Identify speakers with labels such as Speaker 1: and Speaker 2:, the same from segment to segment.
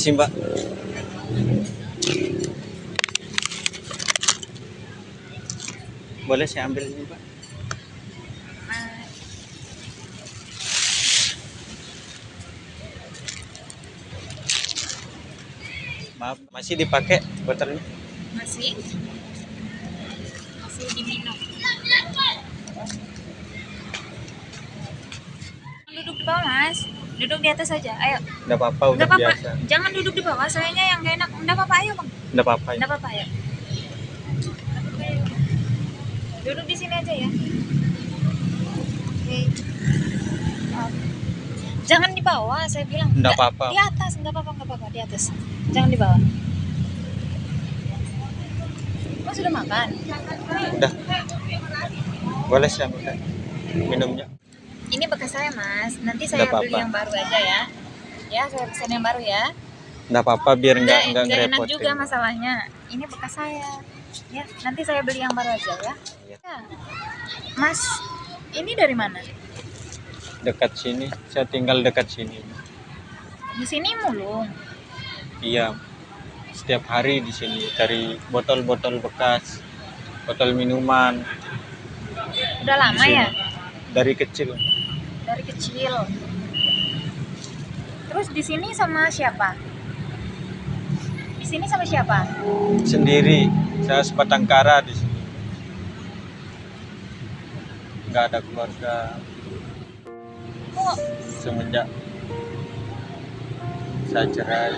Speaker 1: Permisi Mbak. Boleh saya ambil ini Mbak? Maaf, masih dipakai botolnya?
Speaker 2: Masih diminum. Duduk di bawah Mas, duduk di atas saja. Ayo.
Speaker 1: Nggak apa-apa, udah
Speaker 2: Nggak apa-apa.
Speaker 1: biasa.
Speaker 2: Jangan duduk di bawah, soalnya yang gak enak. Nggak apa-apa, ayo Bang.
Speaker 1: Nggak apa-apa ya?
Speaker 2: Nggak apa-apa ya. Duduk di sini aja ya. Oke. Jangan di bawah, saya bilang.
Speaker 1: Nggak apa-apa.
Speaker 2: Di atas, nggak apa-apa, di atas. Jangan di bawah. Mas sudah makan?
Speaker 1: Udah. Boleh saya minta minumnya?
Speaker 2: Ini bekas saya Mas, nanti saya
Speaker 1: Nggak
Speaker 2: beli
Speaker 1: apa-apa.
Speaker 2: yang baru aja ya. Ya, saya pesan yang baru ya.
Speaker 1: Nggak apa-apa, biar nggak
Speaker 2: Nggak enak
Speaker 1: ngerepotin.
Speaker 2: juga masalahnya. Ini bekas saya. Ya, nanti saya beli yang baru aja ya.
Speaker 1: Iya.
Speaker 2: Ya. Mas, ini dari mana?
Speaker 1: Dekat sini, saya tinggal dekat sini.
Speaker 2: Di sini mulung.
Speaker 1: Iya, setiap hari di sini cari botol-botol bekas, botol minuman.
Speaker 2: Udah lama
Speaker 1: Di sini.
Speaker 2: ya?
Speaker 1: Dari kecil.
Speaker 2: Dari kecil. Terus di sini sama siapa? Di sini sama siapa?
Speaker 1: Sendiri, saya sebatang kara di sini. Nggak ada keluarga.
Speaker 2: Kok
Speaker 1: Semenjak saya cerai,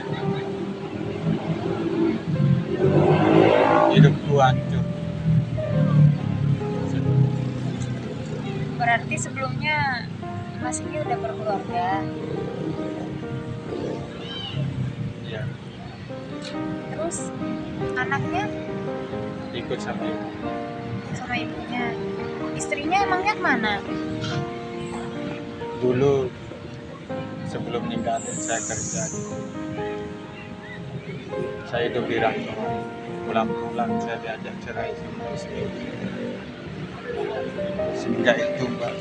Speaker 1: hidupku hancur.
Speaker 2: berarti sebelumnya Mas ini udah berkeluarga?
Speaker 1: Ya,
Speaker 2: Terus anaknya
Speaker 1: ikut sama ibu.
Speaker 2: sama ibunya. Istrinya emangnya kemana?
Speaker 1: Dulu sebelum ninggalin saya kerja, saya hidup di rantauan. Pulang-pulang saya diajak cerai sama istri. Semenjak itu Mbak,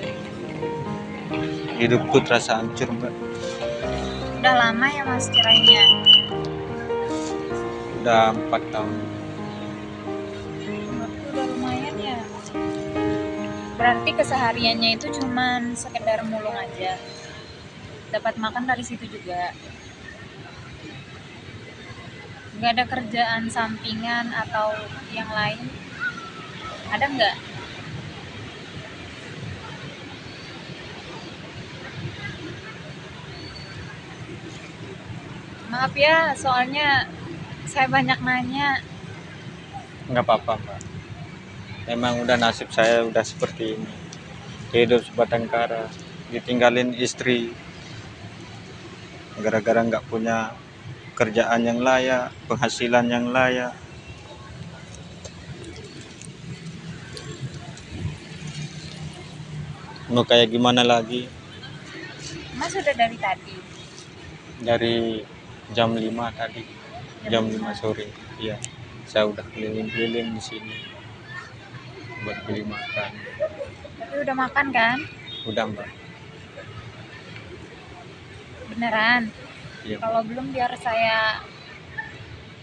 Speaker 1: hidupku terasa hancur Mbak.
Speaker 2: Udah lama ya Mas cerainya?
Speaker 1: Udah 4 tahun.
Speaker 2: Udah lumayan ya. Berarti kesehariannya itu cuman sekedar mulung aja. Dapat makan dari situ juga. Nggak ada kerjaan sampingan atau yang lain? Ada nggak? Maaf ya, soalnya saya banyak nanya.
Speaker 1: Nggak apa-apa Mbak. Memang udah nasib saya udah seperti ini. Hidup sebatang kara, ditinggalin istri. Gara-gara nggak punya kerjaan yang layak, penghasilan yang layak. Mau kayak gimana lagi?
Speaker 2: Mas sudah dari tadi.
Speaker 1: Dari jam 5 tadi, jam 5 sore. Iya, saya udah keliling-keliling di sini buat beli makan.
Speaker 2: Tapi udah makan kan?
Speaker 1: Udah Mbak.
Speaker 2: Beneran?
Speaker 1: Iya.
Speaker 2: Kalau belum biar saya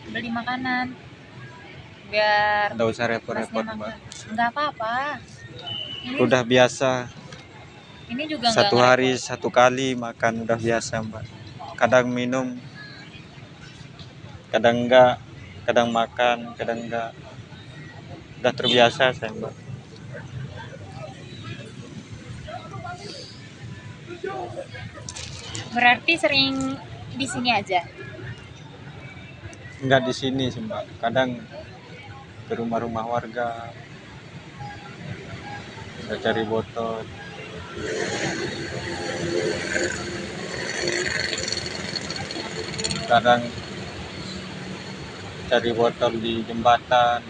Speaker 2: beli makanan. Biar
Speaker 1: Nggak usah repot-repot
Speaker 2: Masnya
Speaker 1: Mbak.
Speaker 2: makan. Nggak apa-apa. Ini,
Speaker 1: Udah biasa.
Speaker 2: ini juga nggak
Speaker 1: Satu hari
Speaker 2: ngerepot.
Speaker 1: 1 kali makan udah biasa Mbak. Kadang minum, kadang enggak, kadang makan, kadang enggak. Udah terbiasa saya Mbak.
Speaker 2: Berarti sering di sini aja.
Speaker 1: Enggak di sini sih Mbak. Kadang ke rumah-rumah warga. Saya cari botol. Kadang cari botol di jembatan.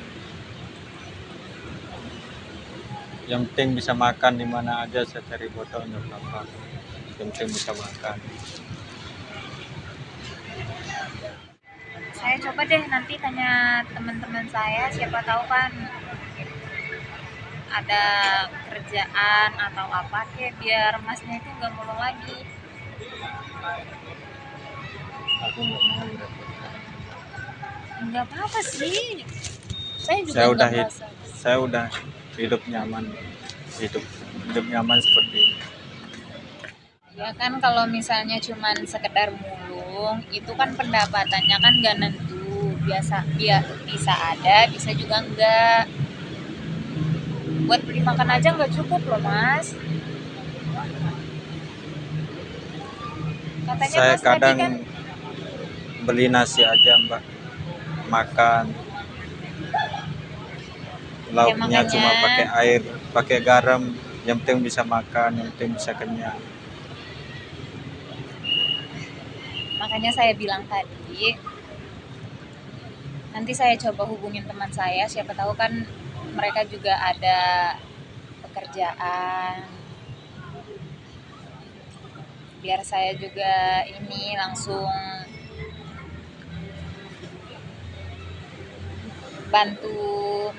Speaker 1: Yang penting bisa makan di mana aja saya cari botol nggak apa-apa. Yang penting bisa makan.
Speaker 2: Saya coba deh nanti tanya teman-teman saya, siapa tahu kan ada kerjaan atau apa kayak biar masnya itu nggak mulung lagi.
Speaker 1: Aku nggak mau repotkan.
Speaker 2: Nggak apa-apa sih. Saya juga
Speaker 1: Saya udah
Speaker 2: nggak
Speaker 1: hid-
Speaker 2: merasa.
Speaker 1: saya udah hidup nyaman, hidup hidup nyaman seperti ini.
Speaker 2: Ya kan kalau misalnya cuman sekedar mulung, itu kan pendapatannya kan nggak nentu. Bisa ada, bisa juga enggak. Buat beli makan aja nggak cukup loh mas. Katanya
Speaker 1: Saya
Speaker 2: mas tadi
Speaker 1: kadang
Speaker 2: kan,
Speaker 1: beli nasi aja mbak, makan
Speaker 2: ya
Speaker 1: lauknya
Speaker 2: makanya,
Speaker 1: cuma pakai air, pakai garam, yang penting bisa makan, yang penting bisa kenyang.
Speaker 2: makanya saya bilang tadi, nanti saya coba hubungin teman saya, siapa tahu kan mereka juga ada pekerjaan. Biar saya juga ini langsung bantu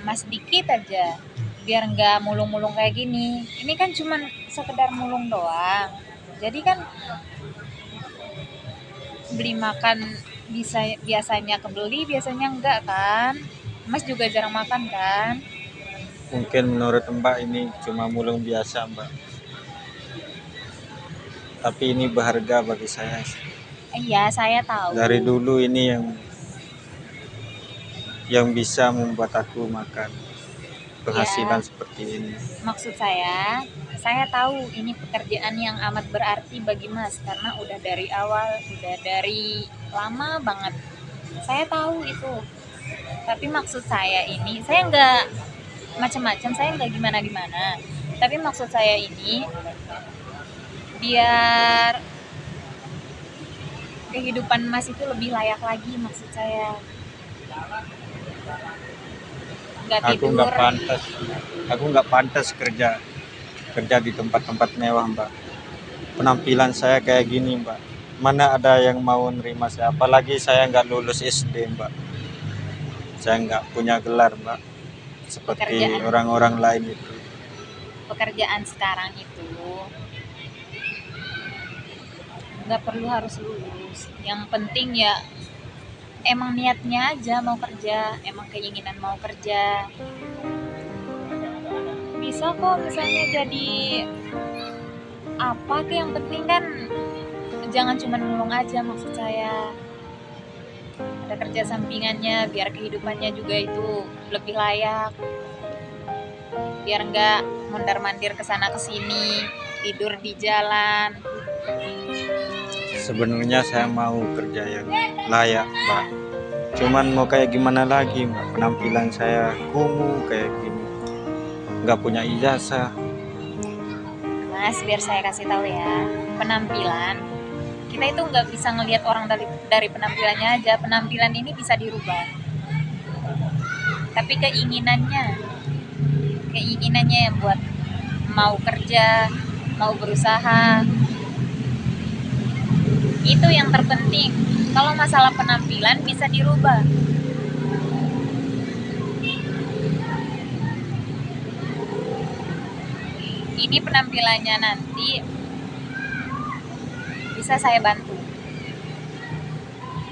Speaker 2: mas dikit aja. Biar nggak mulung-mulung kayak gini. Ini kan cuman sekedar mulung doang. Jadi kan beli makan bisa biasanya kebeli, biasanya enggak kan. Mas juga jarang makan kan?
Speaker 1: Mungkin menurut mbak ini cuma mulung biasa mbak, tapi ini berharga bagi saya.
Speaker 2: Iya, saya tahu.
Speaker 1: Dari dulu ini yang bisa membuat aku makan penghasilan
Speaker 2: Iya,
Speaker 1: seperti ini.
Speaker 2: maksud saya tahu ini pekerjaan yang amat berarti bagi Mas karena udah dari awal, udah dari lama banget. Saya tahu itu. Tapi maksud saya ini, saya nggak macam-macam, saya nggak gimana-gimana. Tapi maksud saya ini biar kehidupan Mas itu lebih layak lagi maksud saya. Nggak
Speaker 1: Aku nggak
Speaker 2: tidur.
Speaker 1: pantas, aku nggak pantas kerja kerja di tempat-tempat mewah mbak. Penampilan saya kayak gini mbak, mana ada yang mau nerima saya, apalagi saya nggak lulus SD mbak, saya nggak punya gelar mbak seperti
Speaker 2: Pekerjaan
Speaker 1: orang-orang lain itu.
Speaker 2: pekerjaan sekarang itu nggak perlu harus lulus. Yang penting ya emang niatnya aja mau kerja, emang keinginan mau kerja. Bisa kok misalnya jadi apa tuh, yang penting kan jangan cuma ngulung aja maksud saya. Ada kerja sampingannya biar kehidupannya juga itu lebih layak. Biar nggak mondar-mandir kesana kesini, tidur di jalan.
Speaker 1: Sebenarnya saya mau kerja yang layak mbak, cuman mau kayak gimana lagi mbak, penampilan saya kumuh kayak gini, nggak punya ijazah.
Speaker 2: Mas, biar saya kasih tahu ya, penampilan kita itu nggak bisa ngelihat orang dari penampilannya aja. Penampilan ini bisa dirubah, tapi keinginannya yang buat mau kerja, mau berusaha, itu yang terpenting. Kalau masalah penampilan bisa dirubah. Ini penampilannya nanti bisa saya bantu.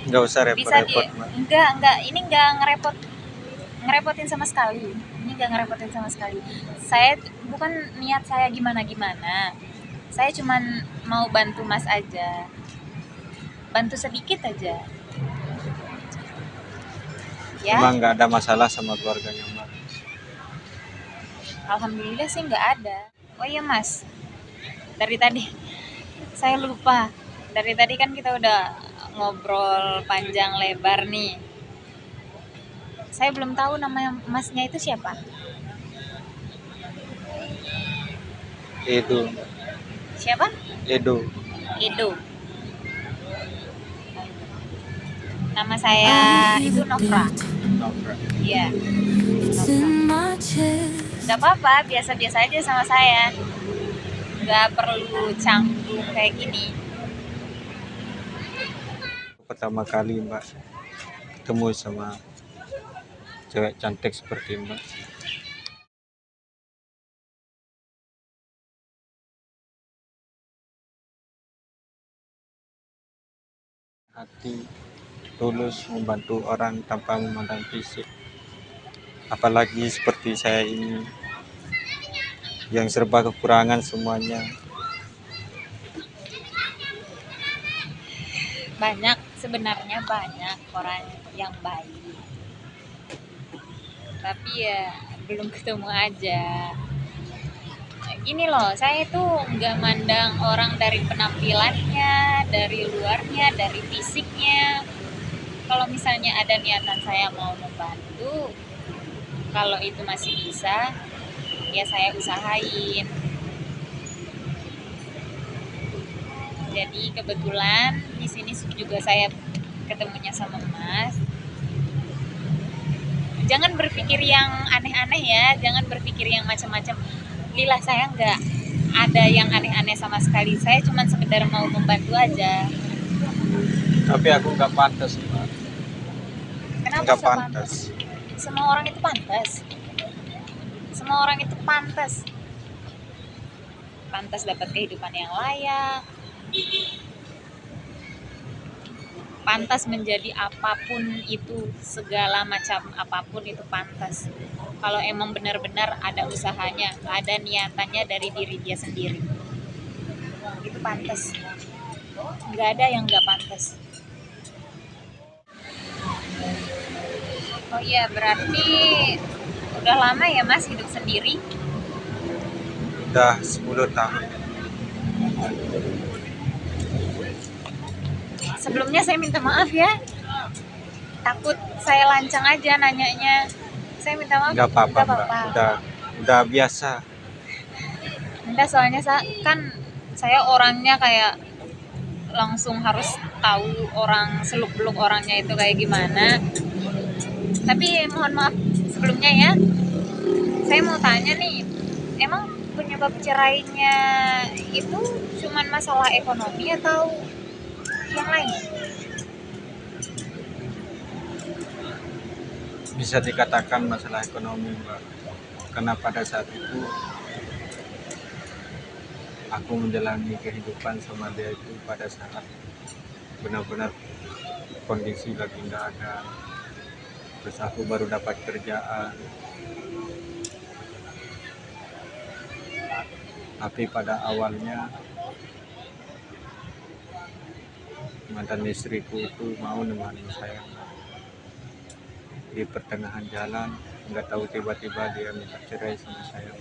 Speaker 1: Nggak usah
Speaker 2: Bisa di
Speaker 1: repot-repot mbak.
Speaker 2: enggak, ini enggak ngerepotin sama sekali. Ini enggak ngerepotin sama sekali. Saya bukan niat saya gimana-gimana. Saya cuman mau bantu Mas aja. Bantu sedikit aja. Ya,
Speaker 1: Emang nggak ada masalah sama keluarganya mbak?
Speaker 2: alhamdulillah sih nggak ada. Oh iya Mas, dari tadi saya lupa. Dari tadi kan kita udah ngobrol panjang lebar nih. Saya belum tahu nama Masnya itu siapa.
Speaker 1: Edo.
Speaker 2: Siapa?
Speaker 1: Edo.
Speaker 2: Edo. Nama saya itu Nofra.
Speaker 1: Nofra.
Speaker 2: Iya, Nofra. Gak apa-apa, biasa-biasa aja sama saya. Gak perlu canggung kayak gini.
Speaker 1: Pertama kali mbak ketemu sama cewek cantik seperti mbak. hati, tulus membantu orang tanpa memandang fisik. Apalagi seperti saya ini yang serba kekurangan semuanya.
Speaker 2: Banyak, sebenarnya banyak orang yang baik, tapi ya belum ketemu aja. Gini loh, saya tuh nggak mandang orang dari penampilannya, dari luarnya, dari fisiknya. Kalau misalnya ada niatan saya mau membantu, kalau itu masih bisa, ya saya usahain. Jadi kebetulan di sini juga saya ketemunya sama Mas. Jangan berpikir yang aneh-aneh ya, jangan berpikir yang macam-macam. Lillah, saya nggak ada yang aneh-aneh sama sekali. Saya cuma sekedar mau membantu aja.
Speaker 1: Tapi aku nggak pantas, Pak.
Speaker 2: Kenapa
Speaker 1: Nggak
Speaker 2: sepantas?
Speaker 1: pantas.
Speaker 2: Semua orang itu pantas. Semua orang itu pantas. Pantas dapat kehidupan yang layak. Pantas menjadi apapun itu, segala macam apapun itu pantas. Kalau emang benar-benar ada usahanya, ada niatannya dari diri dia sendiri, itu pantas. Nggak ada yang nggak pantas. Oh iya, berarti udah lama ya Mas hidup sendiri?
Speaker 1: Udah 10 tahun.
Speaker 2: Sebelumnya saya minta maaf ya, takut saya lancang aja nanyanya. Saya minta maaf.
Speaker 1: Nggak apa-apa, Mbak. Udah biasa.
Speaker 2: Enggak, soalnya kan saya orangnya kayak langsung harus tahu orang seluk-beluk orangnya itu kayak gimana. Tapi mohon maaf sebelumnya ya. Saya mau tanya nih, emang penyebab cerainya itu cuman masalah ekonomi atau yang lain?
Speaker 1: Bisa dikatakan masalah ekonomi, Mbak. Karena pada saat itu aku menjalani kehidupan sama dia itu pada saat benar-benar kondisi lagi nggak ada. Terus aku baru dapat kerjaan. Tapi pada awalnya mantan istriku itu mau nemenin saya. Di pertengahan jalan, nggak tahu tiba-tiba dia minta cerai sama saya.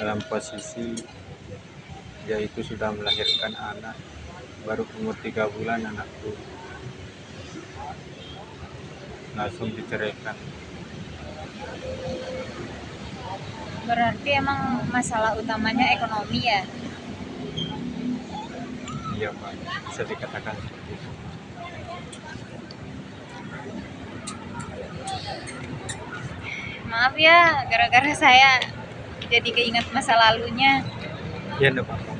Speaker 1: Dalam posisi dia itu sudah melahirkan anak, baru umur 3 bulan anakku, langsung diceraikan.
Speaker 2: Berarti emang masalah utamanya ekonomi ya?
Speaker 1: Iya, Pak, bisa dikatakan seperti itu.
Speaker 2: Maaf ya, gara-gara saya jadi keinget masa lalunya.
Speaker 1: Ya, enggak apa-apa.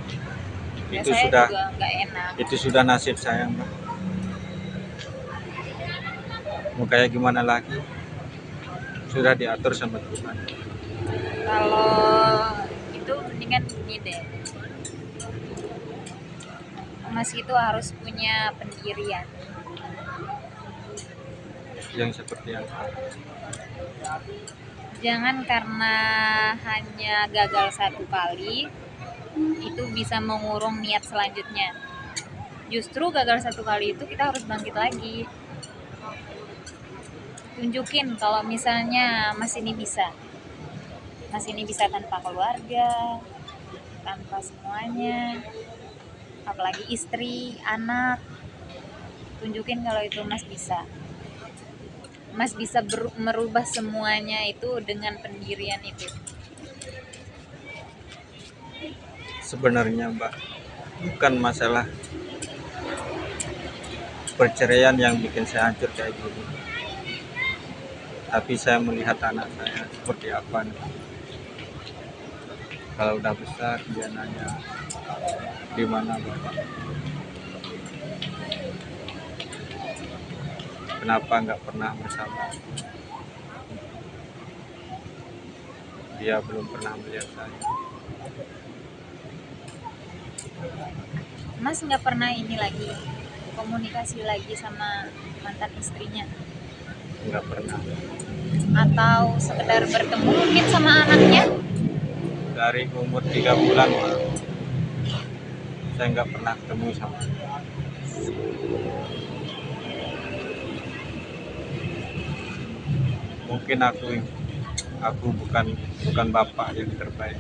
Speaker 2: Ya,
Speaker 1: Itu
Speaker 2: saya
Speaker 1: sudah
Speaker 2: juga nggak enak.
Speaker 1: itu sudah nasib saya, Mbak. Mau kayak gimana lagi? Sudah diatur sama Tuhan.
Speaker 2: Kalau itu mendingan gini deh, Mas itu harus punya pendirian.
Speaker 1: Yang seperti apa?
Speaker 2: Jangan karena hanya gagal satu kali itu bisa mengurung niat selanjutnya. Justru gagal satu kali itu kita harus bangkit lagi. Tunjukin kalau misalnya Mas ini bisa. Mas ini bisa tanpa keluarga, tanpa semuanya, apalagi istri, anak. Tunjukin kalau itu Mas bisa. Mas bisa merubah semuanya itu dengan pendirian itu.
Speaker 1: Sebenarnya, Mbak, bukan masalah perceraian yang bikin saya hancur kayak gini. Tapi saya melihat anak saya seperti apa nih. Kalau udah besar dia nanya, di mana Bapak? Kenapa nggak pernah bersama? Dia belum pernah melihat saya.
Speaker 2: Mas nggak pernah ini lagi komunikasi lagi sama mantan istrinya,
Speaker 1: nggak pernah.
Speaker 2: atau sekedar bertemu mungkin sama anaknya?
Speaker 1: Dari umur 3 bulan Pak, saya nggak pernah ketemu sama dia. Mungkin aku bukan bapak yang terbaik,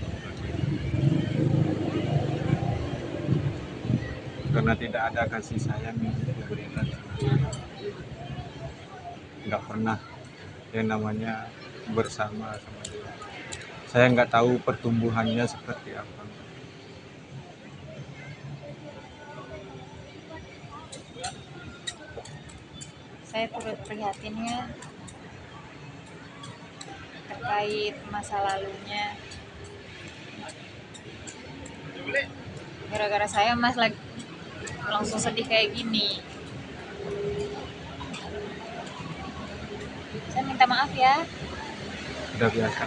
Speaker 1: karena tidak ada kasih sayang yang diberikan sama dia. Nggak pernah yang namanya bersama sama dia. Saya nggak tahu pertumbuhannya seperti apa.
Speaker 2: Saya turut prihatin ya terkait masa lalunya. Gara-gara saya Mas lagi langsung sedih kayak gini. Saya minta maaf ya.
Speaker 1: Udah biasa.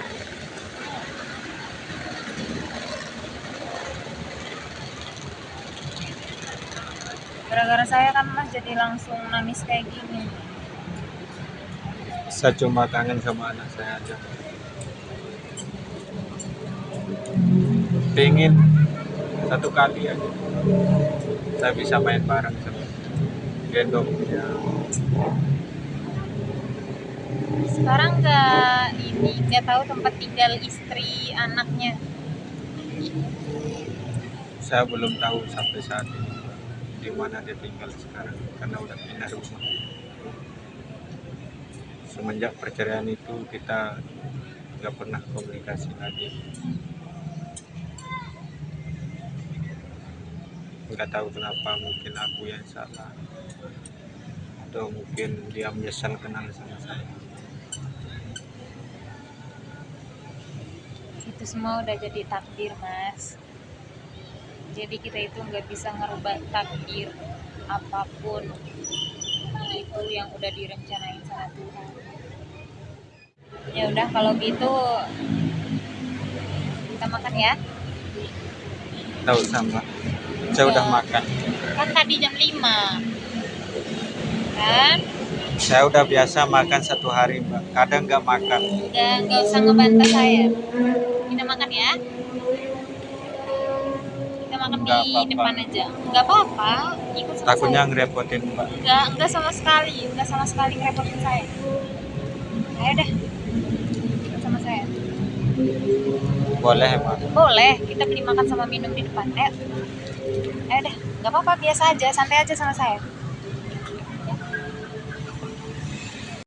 Speaker 2: Gara-gara saya kan Mas jadi langsung nangis kayak gini.
Speaker 1: Saya cuma kangen sama anak saya aja. Pengen satu kali aja saya bisa main bareng sama gendong dia.
Speaker 2: Sekarang nggak tahu tempat tinggal istri anaknya.
Speaker 1: Saya belum tahu sampai saat ini di mana dia tinggal sekarang, karena udah pindah rumah. Semenjak perceraian itu kita nggak pernah komunikasi lagi. Nggak tahu kenapa, mungkin aku yang salah atau mungkin dia menyesal kenal sama saya.
Speaker 2: Itu semua udah jadi takdir Mas. Jadi kita itu nggak bisa ngerubah takdir apapun, itu yang udah direncanain sama Tuhan. Ya udah kalau gitu kita makan ya.
Speaker 1: Tahu sama, saya udah makan.
Speaker 2: Kan tadi jam 5 kan.
Speaker 1: Saya udah biasa makan satu hari Mbak, kadang nggak makan.
Speaker 2: Nggak usah ngebantah saya. Kita makan ya. Kita makan
Speaker 1: Nggak
Speaker 2: di
Speaker 1: apa-apa.
Speaker 2: depan aja. Nggak apa-apa. Ikut sama
Speaker 1: Takutnya
Speaker 2: saya.
Speaker 1: ngerepotin Mbak.
Speaker 2: Nggak sama sekali ngerepotin saya. Ayo deh, ikut sama saya.
Speaker 1: Boleh Mbak.
Speaker 2: Boleh, kita beli makan sama minum di depan. Ayo deh, nggak apa-apa, biasa aja, santai aja sama saya.